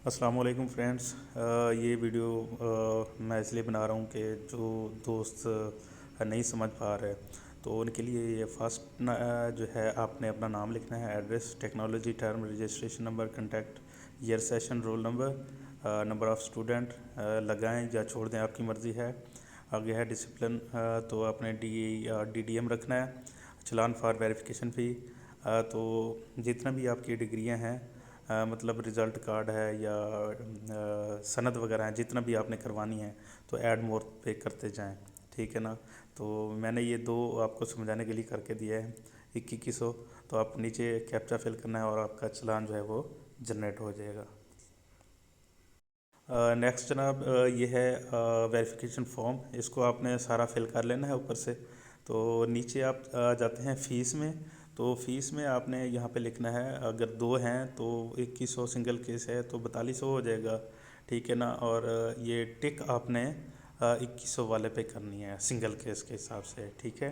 अस्सलाम वालेकुम फ्रेंड्स। ये वीडियो मैं इसलिए बना रहा हूँ कि जो दोस्त नहीं समझ पा रहे तो उनके लिए ये फर्स्ट जो है आपने अपना नाम लिखना है, address, technology term, registration number, contact, year, session, roll number, number of student, लगाएं या छोड़ दें आपकी मर्ज़ी है। आगे है डिसिप्लिन, तो आपने DDM रखना है। चलान फॉर वेरिफिकेशन फ़ी, तो जितना भी आपकी डिग्रियां हैं, मतलब रिज़ल्ट कार्ड है या सनद वगैरह हैं, जितना भी आपने करवानी है तो ऐड मोर पे करते जाएं, ठीक है ना। तो मैंने ये दो आपको समझाने के लिए करके दिया है 2100। तो आप नीचे कैप्चा फिल करना है और आपका चालान जो है वो जनरेट हो जाएगा। नेक्स्ट जनाब, ये है वेरिफिकेशन फॉर्म। इसको आपने सारा फिल कर लेना है ऊपर से। तो नीचे आप जाते हैं फ़ीस में। तो फ़ीस में आपने यहाँ पे लिखना है, अगर दो हैं तो 2100, सिंगल केस है तो 4200 हो जाएगा, ठीक है ना। और ये टिक आपने 2100 वाले पे करनी है सिंगल केस के हिसाब से, ठीक है।